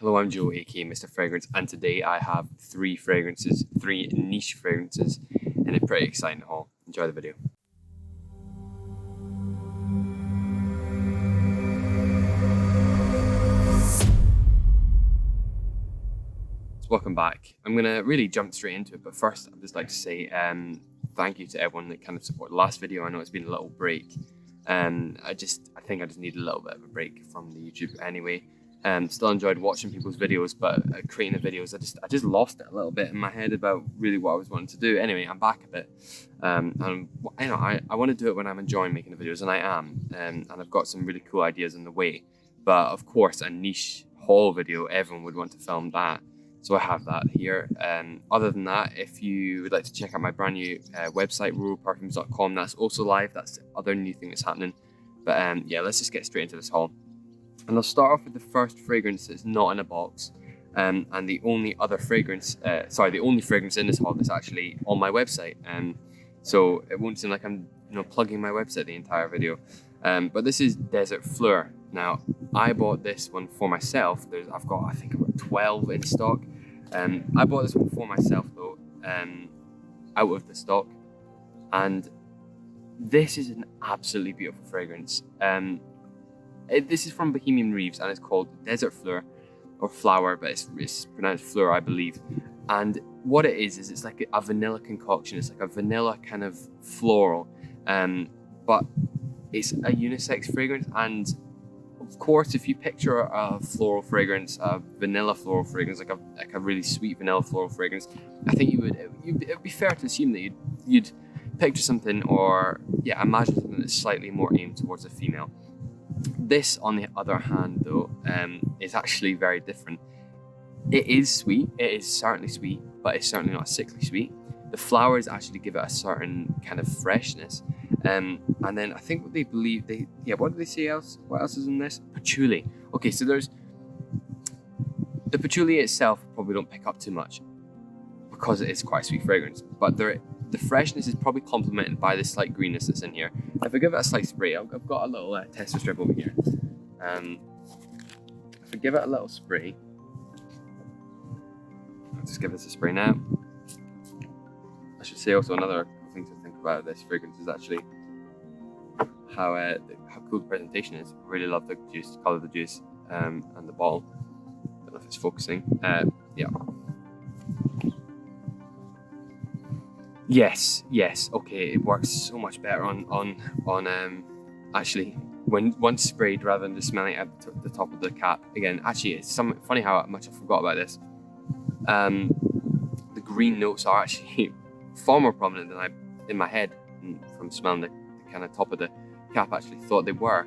Hello, I'm Joe, aka Mr. Fragrance, and today I have three niche fragrances, in a pretty exciting haul. Enjoy the video. Welcome back. I'm gonna really jump straight into it, but first I'd just like to say thank you to everyone that kind of supported the last video. I know it's been a little break, and I think I just need a little bit of a break from the YouTube anyway. Still enjoyed watching people's videos, but creating the videos, I just lost it a little bit in my head about really what I was wanting to do. Anyway, I'm back a bit, and I want to do it when I'm enjoying making the videos, and I am, and I've got some really cool ideas in the way. But of course, a niche haul video, everyone would want to film that, so I have that here. Other than that, if you would like to check out my brand new website, ruralperfumes.com, that's also live. That's the other new thing that's happening. But yeah, let's just get straight into this haul. And I'll start off with the first fragrance that's not in a box, and the only fragrance in this haul that's actually on my website. So it won't seem like I'm plugging my website the entire video. But this is Desert Fleur. Now, I bought this one for myself. I've got 12 in stock. I bought this one for myself though, out of the stock, and this is an absolutely beautiful fragrance. This is from Bohemian Reeves, and it's called Desert Fleur, or Flower, but it's pronounced Fleur, I believe. And what it is it's like a vanilla concoction. It's like a vanilla kind of floral, but it's a unisex fragrance. And of course, if you picture a floral fragrance, a vanilla floral fragrance, like a really sweet vanilla floral fragrance, I think it would be fair to assume that you'd picture something, or imagine something that's slightly more aimed towards a female. This, on the other hand, though, is actually very different. It is sweet. It is certainly sweet, but it's certainly not sickly sweet. The flowers actually give it a certain kind of freshness. And then I think what they believe, what do they say else? What else is in this? Patchouli. Okay, so there's the patchouli itself, probably don't pick up too much because it is quite a sweet fragrance, but the freshness is probably complemented by the slight greenness that's in here. If I give it a slight spray, I've got a little tester strip over here. If I give it a little spray, I'll just give this a spray now. I should say also another thing to think about this fragrance is actually how cool the presentation is. I really love the color of the juice, and the bottle. Don't know if it's focusing. Yeah. Yes, okay, it works so much better on actually when once sprayed rather than just smelling it at the top of the cap. Again, actually, it's funny how much I forgot about this. The green notes are actually far more prominent than in my head from smelling the kind of top of the cap actually thought they were.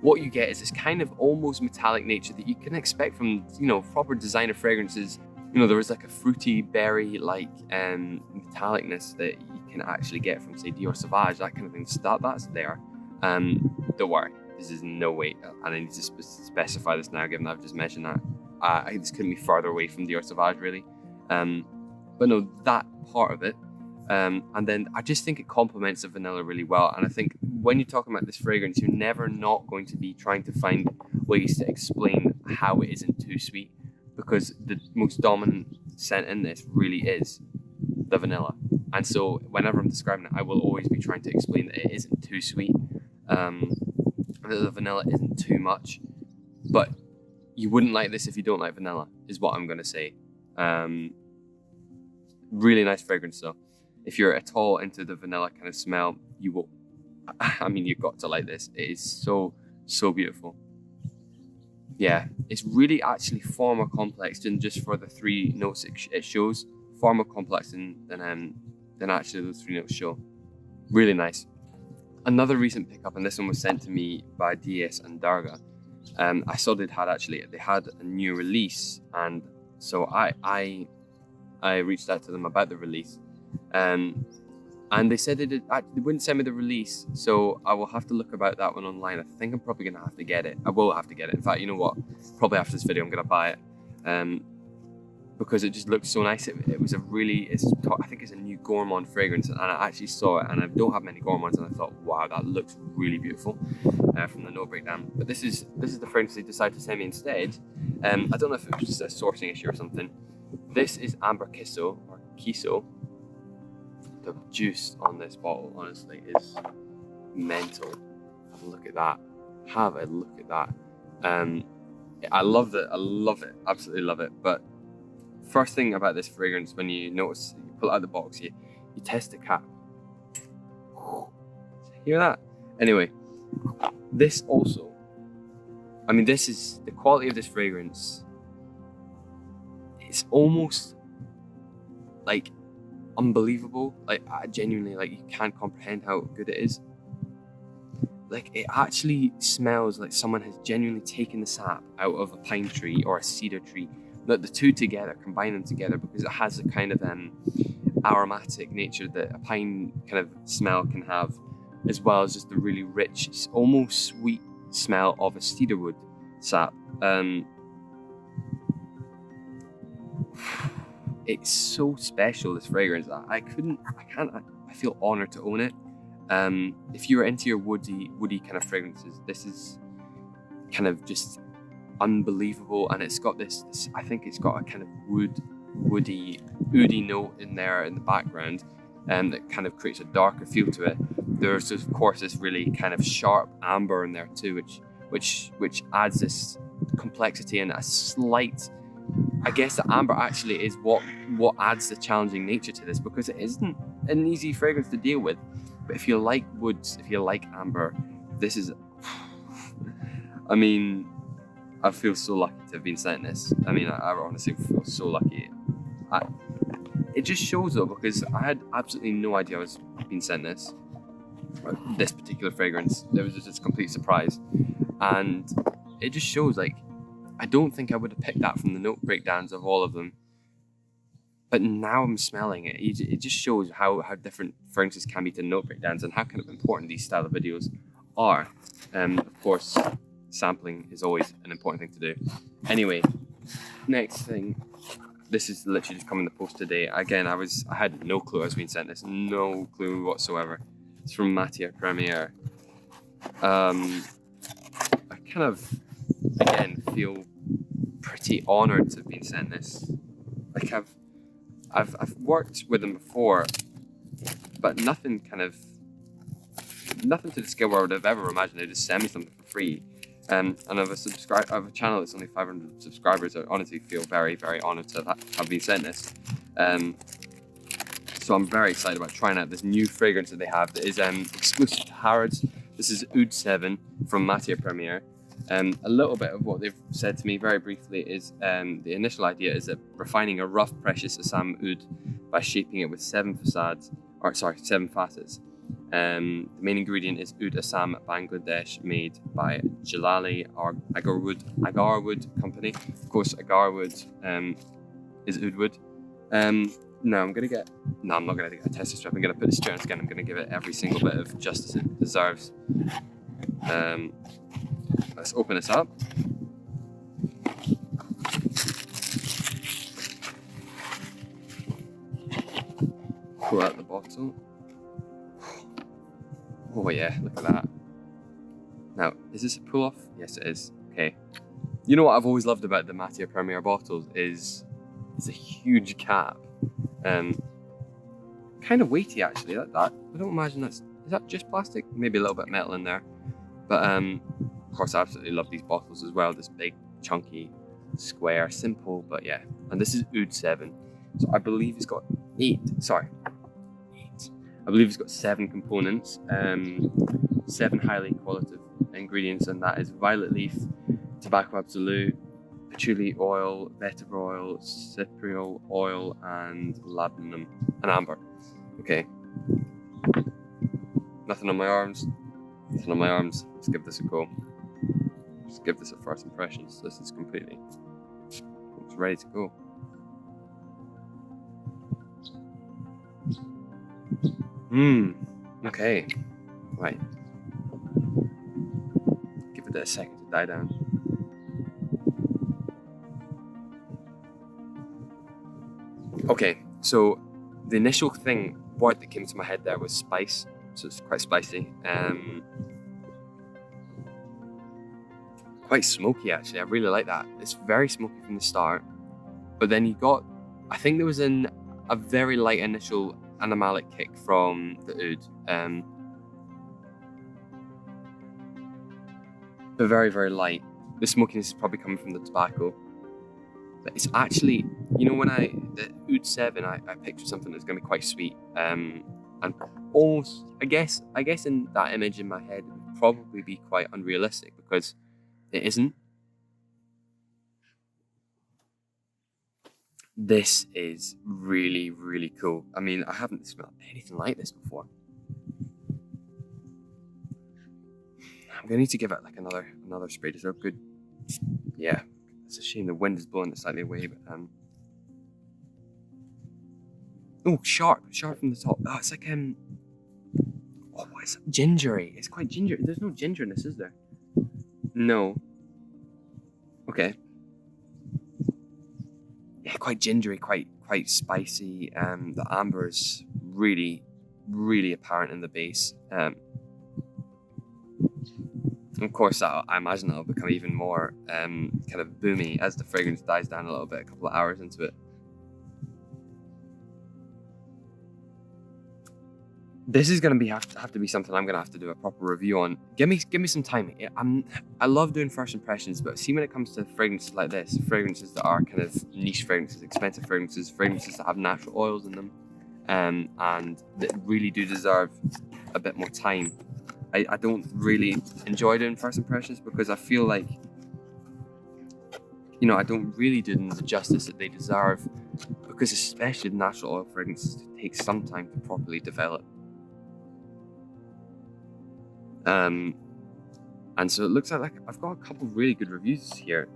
What you get is this kind of almost metallic nature that you can expect from proper designer fragrances. There was like a fruity berry-like metallicness that you can actually get from, say, Dior Sauvage, that kind of thing. So that's there. Don't worry, this is no way, and I need to specify this now, given that I've just mentioned that. This couldn't be further away from Dior Sauvage, really. But no, that part of it. And then I just think it complements the vanilla really well. And I think when you're talking about this fragrance, you're never not going to be trying to find ways to explain how it isn't too sweet, because the most dominant scent in this really is the vanilla. And so whenever I'm describing it, I will always be trying to explain that it isn't too sweet, that the vanilla isn't too much. But you wouldn't like this if you don't like vanilla, is what I'm going to say. Really nice fragrance though. If you're at all into the vanilla kind of smell, you will, you've got to like this. It is so beautiful. Yeah, it's really actually far more complex than just for the three notes it shows. Far more complex than actually those three notes show. Really nice. Another recent pickup, and this one was sent to me by Ds&Durga. I saw they had a new release, and so I reached out to them about the release, and they said they wouldn't send me the release, so I will have to look about that one online. I think I'm probably gonna have to get it. I will have to get it. In fact, you know what? Probably after this video, I'm gonna buy it. because it just looked so nice. It was a really, I think it's a new gourmand fragrance, and I actually saw it, and I don't have many gourmands, and I thought, wow, that looks really beautiful from the note breakdown. But this is the fragrance they decided to send me instead. I don't know if it was just a sourcing issue or something. This is Amber Kiso, or Kiso. The juice on this bottle, honestly, is mental. Have a look at that. Have a look at that. I love it. I love it. Absolutely love it. But first thing about this fragrance, when you notice, you pull it out of the box, you test the cap. Hear that? Anyway, this also, I mean, this is the quality of this fragrance. It's almost like unbelievable. Like, I genuinely, like, you can't comprehend how good it is. Like, it actually smells like someone has genuinely taken the sap out of a pine tree or a cedar tree. But the two together, combine them together, because it has a kind of aromatic nature that a pine kind of smell can have, as well as just the really rich, almost sweet smell of a cedarwood sap. It's so special, this fragrance. I feel honored to own it. If you're into your woody kind of fragrances, this is kind of just unbelievable, and it's got this I think it's got a kind of woody note in there in the background, that kind of creates a darker feel to it. There's of course this really kind of sharp amber in there too, which adds this complexity and a slight, I guess the amber actually is what adds the challenging nature to this, because it isn't an easy fragrance to deal with. But if you like woods, if you like amber, this is, I mean, I feel so lucky to have been sent this. I mean, I honestly feel so lucky. It just shows though, because I had absolutely no idea I was being sent this particular fragrance. It was just a complete surprise. And it just shows, like, I don't think I would have picked that from the note breakdowns of all of them. But now I'm smelling it. It just shows how different fragrances can be to note breakdowns, and how kind of important these style of videos are. Of course, sampling is always an important thing to do. Anyway, next thing. This is literally just coming in the post today. Again, I had no clue I was being sent this. No clue whatsoever. It's from Matiere Premiere. I kind of, again, feel pretty honoured to have been sent this. Like, I've worked with them before, but nothing to the scale where I would have ever imagined they'd just send me something for free. And I have a channel that's only 500 subscribers. I honestly feel very, very honoured to have been sent this. So I'm very excited about trying out this new fragrance that they have that is exclusive to Harrods. This is Oud 7 from Matiere Premiere. A little bit of what they've said to me very briefly is the initial idea is that refining a rough, precious Assam oud by shaping it with 7 facets. The main ingredient is Oud Assam, Bangladesh, made by Jalali Agarwood Company. Of course, Agarwood is oud wood. I'm not going to get a tester strip. I'm going to put this straight on skin. I'm going to give it every single bit of justice it deserves. Let's open this up. Pull out the bottle. Oh yeah, look at that. Now, is this a pull-off? Yes, it is. Okay. You know what I've always loved about the Matiere Premiere bottles is it's a huge cap. Kind of weighty actually. That I don't imagine is that just plastic? Maybe a little bit of metal in there. But of course, I absolutely love these bottles as well. This big, chunky, square, simple, but yeah. And this is Oud 7. So I believe it's got 8. I believe it's got 7 components, 7 highly qualitative ingredients, and that is violet leaf, tobacco absolute, patchouli oil, vetiver oil, cypriol oil, and labdanum, and amber. Okay. Nothing on my arms. Let's give this a go. Just give this a first impressions. This is completely it's ready to go. Okay. Right. Give it a second to die down. Okay, so the initial word that came to my head there was spice. So it's quite spicy. Quite smoky, actually. I really like that. It's very smoky from the start. But then you got, I think there was a very light initial animalic kick from the oud. But very, very light. The smokiness is probably coming from the tobacco. But it's actually, when the Oud 7, I pictured something that's going to be quite sweet. And almost, I guess in that image in my head, it would probably be quite unrealistic because it isn't. This is really, really cool. I mean, I haven't smelled anything like this before. I'm going to need to give it like another spray. Is that good? Yeah. It's a shame the wind is blowing it slightly away, but oh, sharp from the top. Oh, it's like what is it? Gingery. It's quite ginger. There's no gingerness, is there? No. Okay. Yeah, quite gingery, quite spicy. The amber is really, really apparent in the base. Of course, I imagine that'll become even more kind of boomy as the fragrance dies down a little bit, a couple of hours into it. This is going to have to be something I'm going to have to do a proper review on. Give me some time. I love doing first impressions, but see, when it comes to fragrances like this, fragrances that are kind of niche fragrances, expensive fragrances that have natural oils in them, and that really do deserve a bit more time. I don't really enjoy doing first impressions because I feel like, I don't really do them the justice that they deserve, because especially the natural oil fragrances take some time to properly develop. And so it looks like I've got a couple of really good reviews here.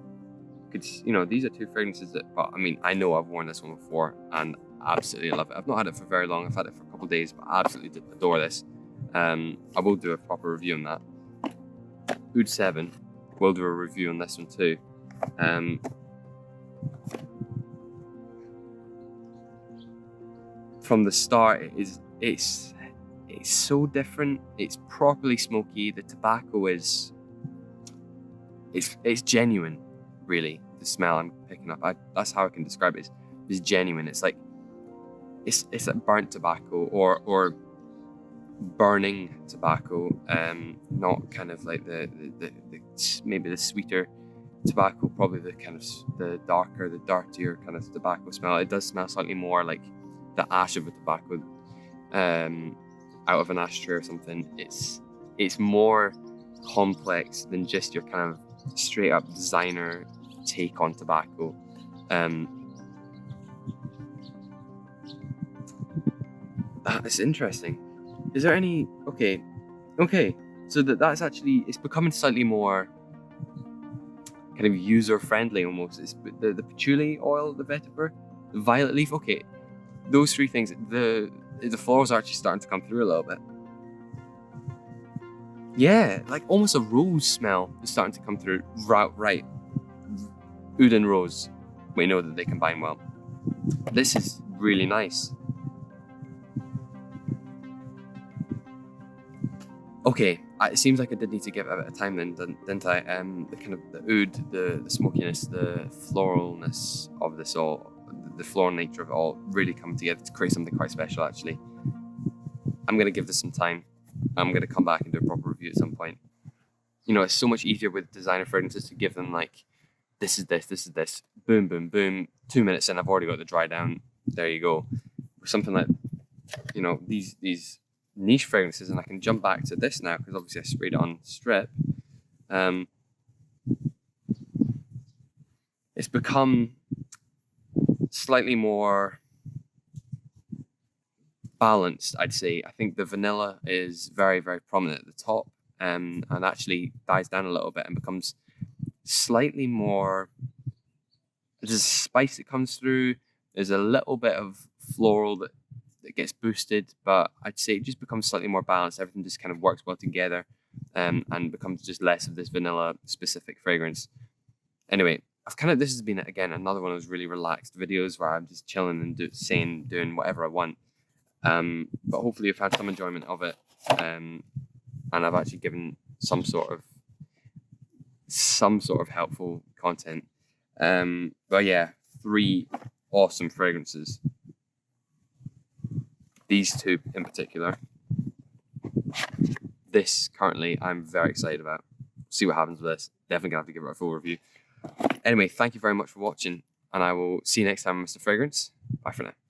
These are two fragrances that, I know I've worn this one before and absolutely love it. I've not had it for very long. I've had it for a couple of days, but I absolutely adore this. I will do a proper review on that. Oud 7, we'll do a review on this one too. From the start, it's so different. It's properly smoky. The tobacco it's genuine, really. The smell I'm picking up, that's how I can describe it. It's genuine. It's like burnt tobacco or burning tobacco, not kind of like the maybe the sweeter tobacco, probably the kind of the darker, the dirtier kind of tobacco smell. It does smell slightly more like the ash of a tobacco out of an ashtray or something. It's more complex than just your kind of straight up designer take on tobacco. That's interesting. Is there any... Okay. So that's actually... It's becoming slightly more kind of user-friendly almost. It's the patchouli oil, the vetiver, the violet leaf. Okay. Those three things. The florals are actually starting to come through a little bit. Yeah, like almost a rose smell is starting to come through. Right. Oud and rose. We know that they combine well. This is really nice. Okay, it seems like I did need to give it a bit of time then, didn't I? The kind of the oud, the smokiness, the floralness of this all, the floral nature of it all really come together to create something quite special, actually. I'm going to give this some time. I'm going to come back and do a proper review at some point. It's so much easier with designer fragrances to give them like, this is this, boom, boom, boom, 2 minutes in, I've already got the dry down, there you go. With something like, these niche fragrances, and I can jump back to this now because obviously I sprayed it on strip. It's become slightly more balanced, I'd say. I think the vanilla is very, very prominent at the top, and actually dies down a little bit and becomes slightly more... There's a spice that comes through. There's a little bit of floral that gets boosted, but I'd say it just becomes slightly more balanced. Everything just kind of works well together, and becomes just less of this vanilla specific fragrance. Anyway, this has been, again, another one of those really relaxed videos where I'm just chilling and doing whatever I want. But hopefully you've had some enjoyment of it. And I've actually given some sort of helpful content. But yeah, 3 awesome fragrances. These 2 in particular. This currently I'm very excited about. See what happens with this. Definitely gonna have to give it a full review. Anyway, thank you very much for watching, and I will see you next time on Mr. Fragrance. Bye for now.